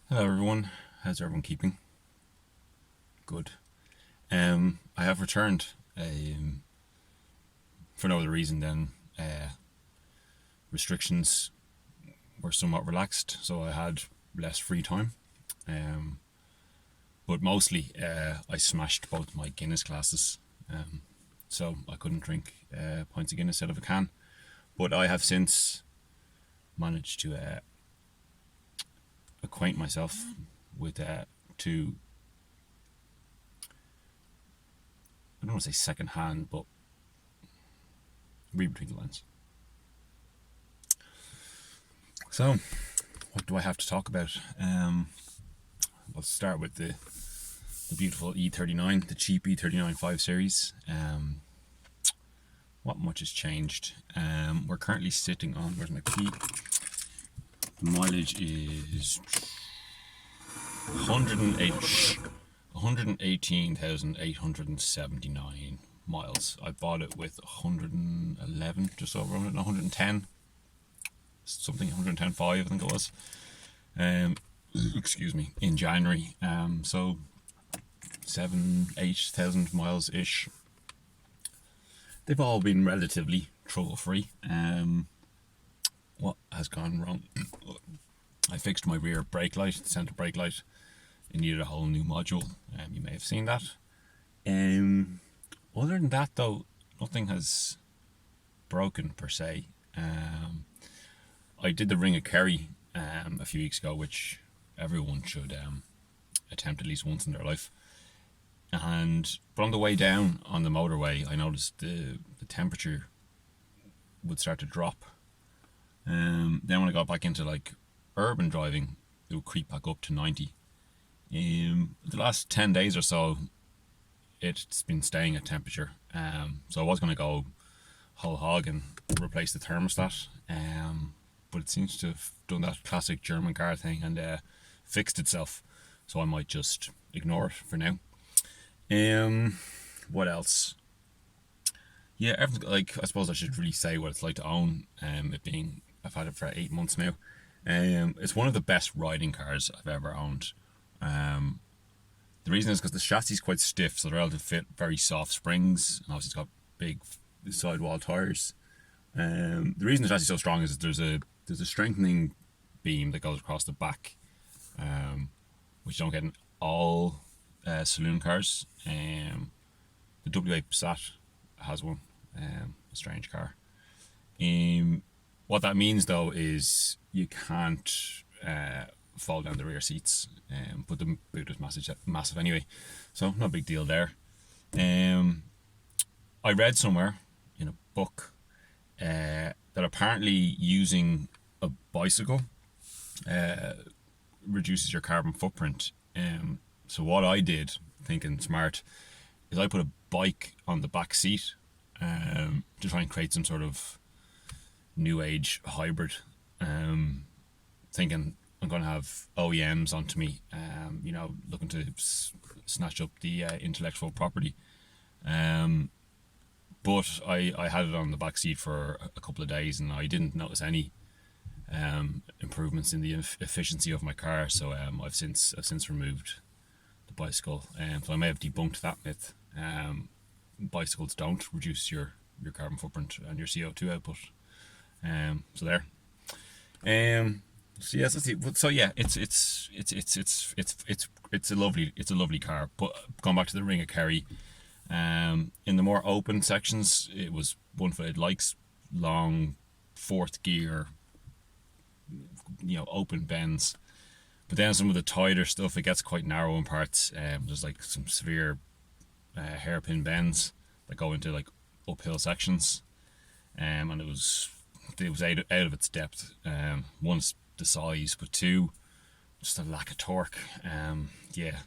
Hello everyone, how's everyone keeping? Good. I have returned for no other reason than restrictions were somewhat relaxed, so I had less free time. Um, but mostly I smashed both my Guinness glasses, so I couldn't drink pints of Guinness out of a can. But I have since managed to acquaint myself with two, I don't want to say second hand, but read between the lines. So, what do I have to talk about? Let's start with the beautiful E39, the cheap E39 5 Series. What much has changed? We're currently sitting on, where's my key? The mileage is 118,879 miles. I bought it with 111, just over 110, something 110.5, I think it was. Excuse me, in January. So 7,000-8,000 miles ish. They've all been relatively trouble free. What has gone wrong? I fixed my rear brake light, centre brake light. It needed a whole new module. You may have seen that. Other than that, though, nothing has broken per se. I did the Ring of Kerry a few weeks ago, which everyone should attempt at least once in their life. But on the way down on the motorway, I noticed the temperature would start to drop. Then when I got back into like urban driving, it would creep back up to 90. The last 10 days or so, it's been staying at temperature. So I was going to go whole hog and replace the thermostat. But it seems to have done that classic German car thing and fixed itself. So I might just ignore it for now. What else? Yeah, everything, like, I suppose I should really say what it's like to own it being, I've had it for 8 months now. It's one of the best riding cars I've ever owned. The reason is because the chassis is quite stiff, so they're able to fit very soft springs, and obviously it's got big sidewall tires. The reason the chassis is so strong is that there's a strengthening beam that goes across the back, which you don't get in all saloon cars. The W8 Passat has one, a strange car. What that means though is you can't fall down the rear seats, but the boot is massive anyway, so no big deal there. I read somewhere in a book that apparently using a bicycle reduces your carbon footprint. So what I did, thinking smart, is I put a bike on the back seat to try and create some sort of new age hybrid. Thinking I'm going to have OEMs onto me, looking to snatch up the intellectual property. But I had it on the back seat for a couple of days and I didn't notice any improvements in the efficiency of my car. So I've since removed the bicycle. So I may have debunked that myth. Bicycles don't reduce your carbon footprint and your CO2 output. So there. So yes, let's see. So yeah, it's a lovely car. But going back to the Ring of Kerry, in the more open sections, it was wonderful. It likes long fourth gear, open bends. But then some of the tighter stuff, it gets quite narrow in parts. There's like some severe hairpin bends that go into like uphill sections, and it was out of its depth. One's the size, but two, just a lack of torque. Yeah.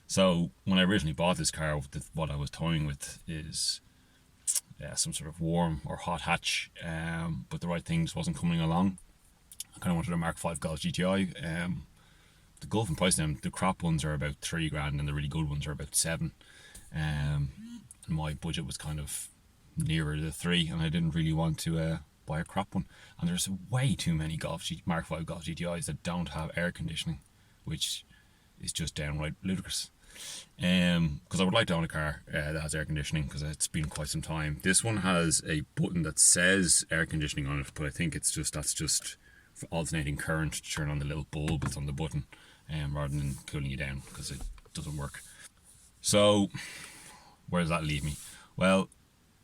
So when I originally bought this car, what I was toying with is some sort of warm or hot hatch, but the right things wasn't coming along. I kind of wanted a Mark V Golf GTI. The Gulf and price them, the crap ones are about $3,000 and the really good ones are about 7. And my budget was kind of nearer the 3, and I didn't really want to buy a crap one. And there's way too many Mark V Golf GTIs that don't have air conditioning. which is just downright ludicrous. Because I would like to own a car that has air conditioning, because it's been quite some time. This one has a button that says air conditioning on it, but I think that's just for alternating current to turn on the little bulb that's on the button, rather than cooling you down, because it doesn't work. So where does that leave me? Well,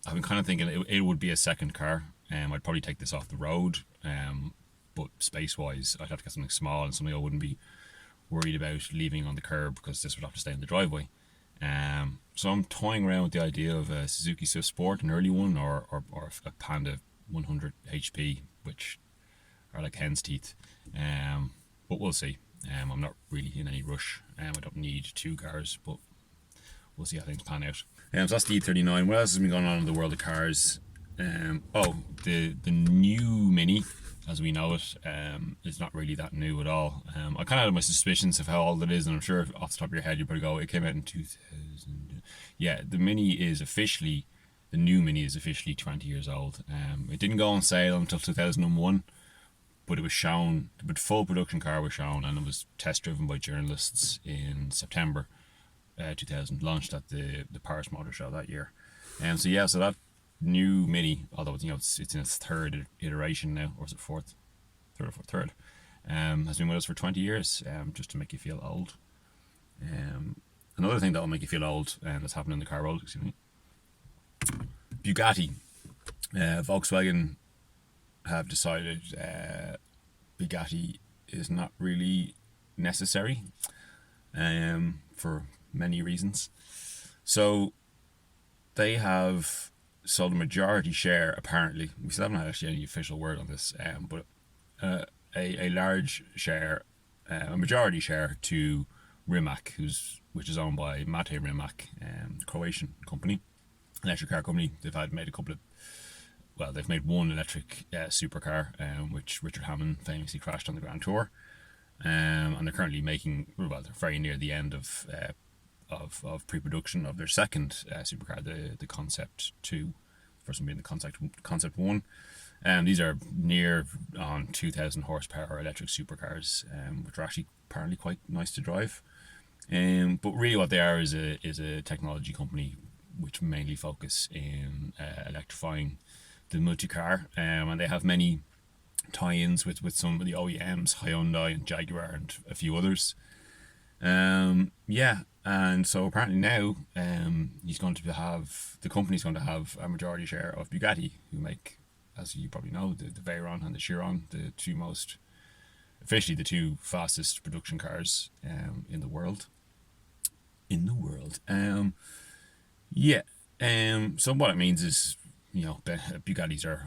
I've been kind of thinking it would be a second car. I'd probably take this off the road, but space wise I'd have to get something small and something I wouldn't be worried about leaving on the curb, because this would have to stay in the driveway. So I'm toying around with the idea of a Suzuki Swift Sport, an early one, or a Panda 100 HP, which are like hen's teeth. But we'll see. I'm not really in any rush. I don't need two cars, but we'll see how things pan out. So that's the E39. What else has been going on in the world of cars? The new Mini, as we know it, is not really that new at all. I kind of had my suspicions of how old it is, and I'm sure off the top of your head you better go, it came out in 2000. Yeah, the new Mini is officially 20 years old. It didn't go on sale until 2001, but it was shown, the full production car was shown, and it was test driven by journalists in September 2000, launched at the Paris Motor Show that year. So that new Mini, although it's in its third iteration now, or is it fourth? Third. Has been with us for 20 years, just to make you feel old. Another thing that will make you feel old, that's happened in the car world, Bugatti. Volkswagen have decided Bugatti is not really necessary, for many reasons. So they have sold a majority share, apparently. We still haven't had actually any official word on this, but a large share, a majority share to Rimac, which is owned by Mate Rimac, Croatian company, electric car company. They've made one electric supercar, which Richard Hammond famously crashed on the Grand Tour, and they're currently they're very near the end of pre-production of their second supercar, the Concept 2, first one being the Concept 1. These are near on 2,000 horsepower electric supercars, which are actually apparently quite nice to drive. But really what they are is a technology company which mainly focus in electrifying the multi-car, and they have many tie-ins with some of the OEMs, Hyundai and Jaguar and a few others. And so apparently now the company's going to have a majority share of Bugatti, who make, as you probably know, the Veyron and the Chiron, officially the two fastest production cars in the world. So what it means is, Bugattis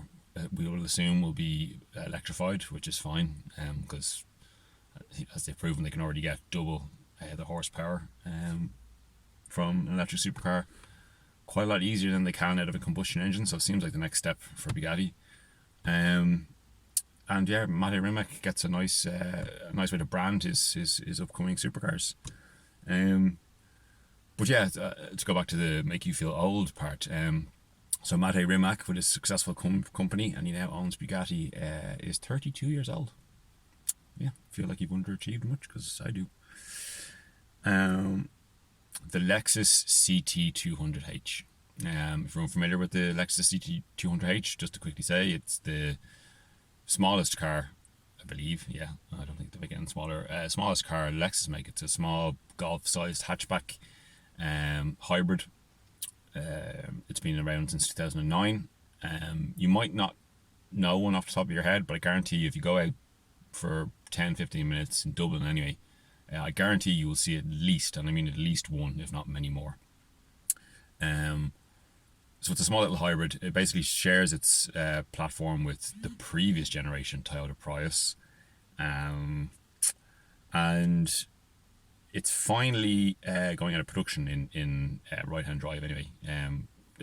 we will assume will be electrified, which is fine, because as they've proven, they can already get double the horsepower from an electric supercar quite a lot easier than they can out of a combustion engine. So it seems like the next step for Bugatti. Mate Rimac gets a nice way to brand his upcoming supercars. To go back to the make you feel old part. So Mate Rimac, with his successful company, and he now owns Bugatti, is 32 years old. Yeah, feel like you've underachieved much, because I do. The Lexus CT200H. If you're familiar with the Lexus CT200H, just to quickly say, it's the smallest car, I believe. Yeah, I don't think they're getting smaller. Smallest car Lexus make. It's a small golf-sized hatchback hybrid. It's been around since 2009. You might not know one off the top of your head, but I guarantee you, if you go out for 10-15 minutes in Dublin anyway, I guarantee you will see at least, and I mean at least one, if not many more. So it's a small little hybrid. It basically shares its platform with the previous generation Toyota Prius, and it's finally going out of production in right-hand drive anyway.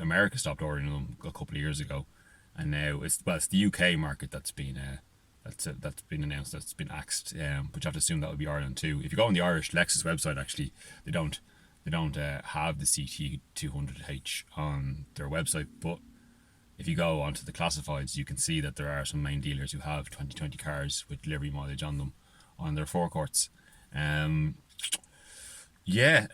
America stopped ordering them a couple of years ago, and now it's the UK market that's been announced, that's been axed. But you have to assume that would be Ireland too. If you go on the Irish Lexus website, actually they don't have the CT200H on their website, but if you go onto the classifieds, you can see that there are some main dealers who have 2020 cars with delivery mileage on them on their forecourts. Um, yeah.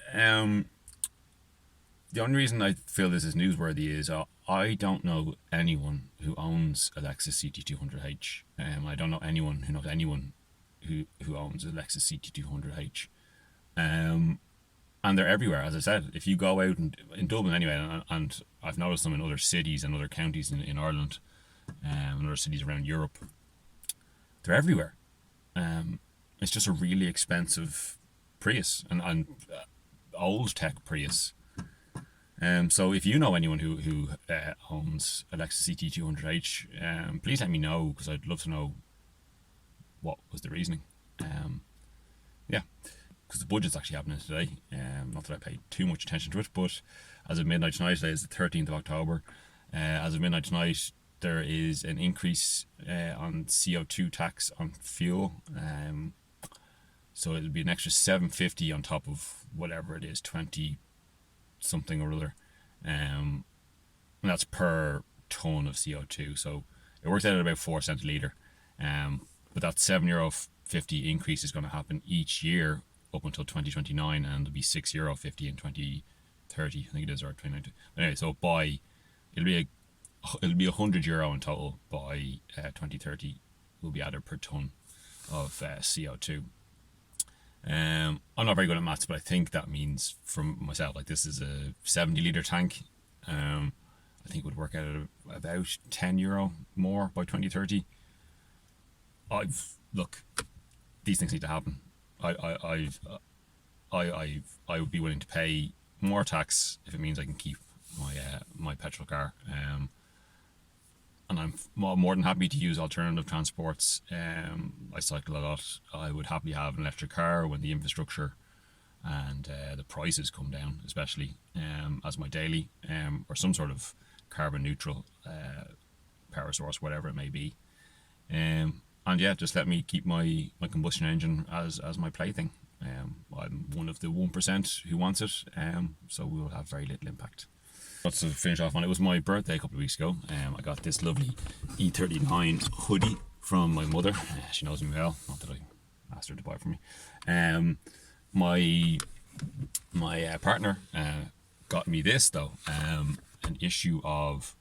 The only reason I feel this is newsworthy is I don't know anyone who owns a Lexus CT200H. I don't know anyone who knows anyone who owns a Lexus CT200H. And they're everywhere. As I said, if you go out in Dublin anyway, and I've noticed them in other cities and other counties in Ireland, and other cities around Europe, they're everywhere. It's just a really expensive Prius and old tech Prius. So if you know anyone who owns a Lexus CT200H, please let me know, because I'd love to know what was the reasoning. Yeah, because the budget's actually happening today. Not that I paid too much attention to it, but as of midnight tonight, today is the 13th of October. As of midnight tonight, there is an increase on CO2 tax on fuel. So it'll be an extra $7.50 on top of whatever it is, 20 something or other. And that's per ton of CO2. So it works out at about 4 cents a litre. But that €7.50 increase is going to happen each year up until 2029, and it'll be €6.50 in 2030, I think it is, or 2019. Anyway, so it'll be €100 in total by 2030 will be added per ton of CO2. I'm not very good at maths, but I think that means, from myself, like, this is a 70-litre tank. I think it would work out at about €10 more by 2030. Look, these things need to happen. I would be willing to pay more tax if it means I can keep my petrol car. And I'm more than happy to use alternative transports. I cycle a lot. I would happily have an electric car when the infrastructure and the prices come down, especially as my daily, or some sort of carbon neutral power source, whatever it may be. And yeah, just let me keep my combustion engine as my plaything. I'm one of the 1% who wants it, so we will have very little impact. To finish off on, it was my birthday a couple of weeks ago. I got this lovely E39 hoodie from my mother. She knows me well, not that I asked her to buy it for me. My partner got me this though, an issue of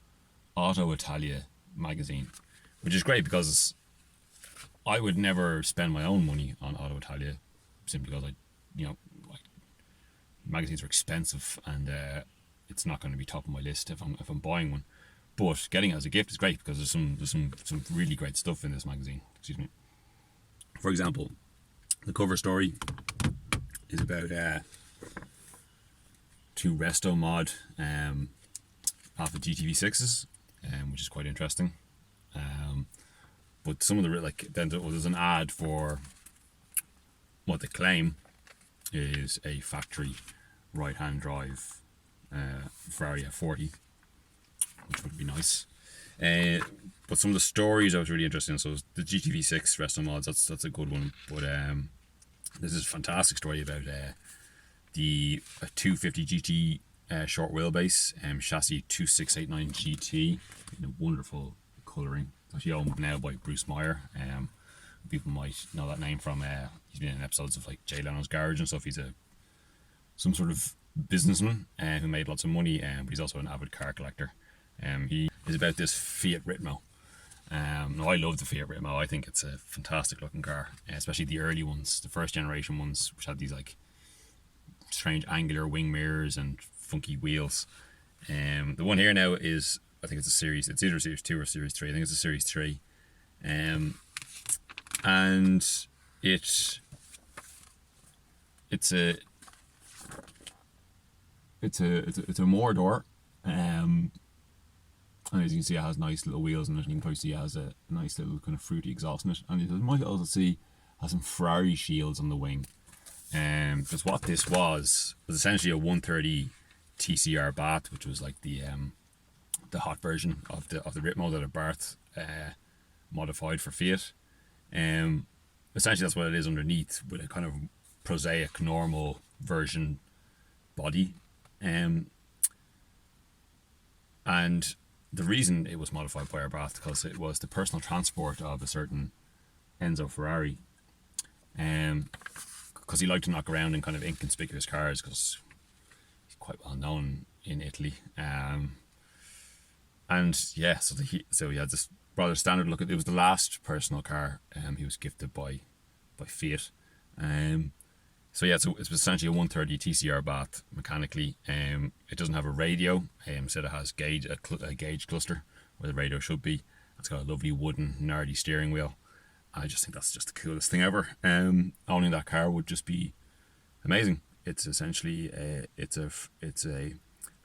Auto Italia magazine, which is great because I would never spend my own money on Auto Italia, simply because magazines are expensive, and it's not going to be top of my list if I'm buying one. But getting it as a gift is great because there's some really great stuff in this magazine. Excuse me. For example, the cover story is about two resto mod Alfa GTV6s, which is quite interesting. But some of the then there's an ad for what they claim is a factory right-hand drive Ferrari F40, which would be nice. But some of the stories I was really interested in. So the GTV6 resto mods, that's a good one. But this is a fantastic story about the 250 GT short wheelbase chassis 2689 GT in a wonderful colouring. It's actually owned now by Bruce Meyer. People might know that name from he's been in episodes of like Jay Leno's Garage and stuff. He's some sort of businessman who made lots of money, but he's also an avid car collector. He is about this Fiat Ritmo. I love the Fiat Ritmo. I think it's a fantastic looking car, especially the early ones, the first generation ones, which had these like strange angular wing mirrors and funky wheels. The one here now is, I think it's either a Series 2 or Series 3. I think it's a Series 3. And it's a more door, and as you can see, it has nice little wheels in it, and you can probably see it has a nice little kind of fruity exhaust in it, and you might also see it has some Ferrari shields on the wing. Because what this was essentially a 130 TCR Bath, which was like the hot version of the Ritmo that Abarth modified for Fiat. Essentially that's what it is underneath, with a kind of prosaic normal version body. And the reason it was modified by Abarth because it was the personal transport of a certain Enzo Ferrari. Because because he liked to knock around in kind of inconspicuous cars because he's quite well known in Italy. And yeah, so he had this rather standard look. It was the last personal car he was gifted by Fiat. So yeah, so it's essentially a 130 TCR bath mechanically. It doesn't have a radio. Instead it has a gauge cluster where the radio should be. It's got a lovely wooden Nardi steering wheel. I just think that's just the coolest thing ever. Owning that car would just be amazing. It's essentially an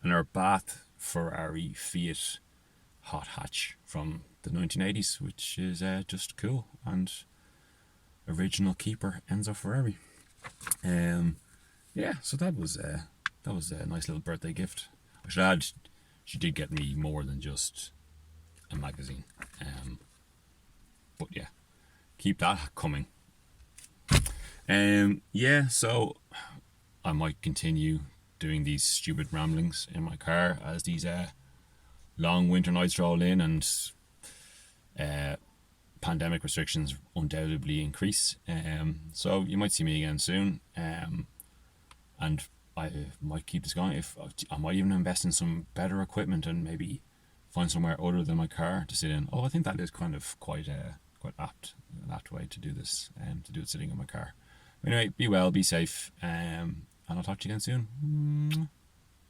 Abarth Ferrari Fiat hot hatch from the 1980s, which is just cool, and original keeper Enzo Ferrari. Yeah, so that was a nice little birthday gift. I should add, she did get me more than just a magazine. But yeah, keep that coming. Yeah, so I might continue doing these stupid ramblings in my car as these long winter nights roll in and pandemic restrictions undoubtedly increase. So you might see me again soon. And I might keep this going. If I might even invest in some better equipment and maybe find somewhere other than my car to sit in. I think that is kind of quite apt way to do this, to do it sitting in my car. Anyway, be well, be safe, and I'll talk to you again soon.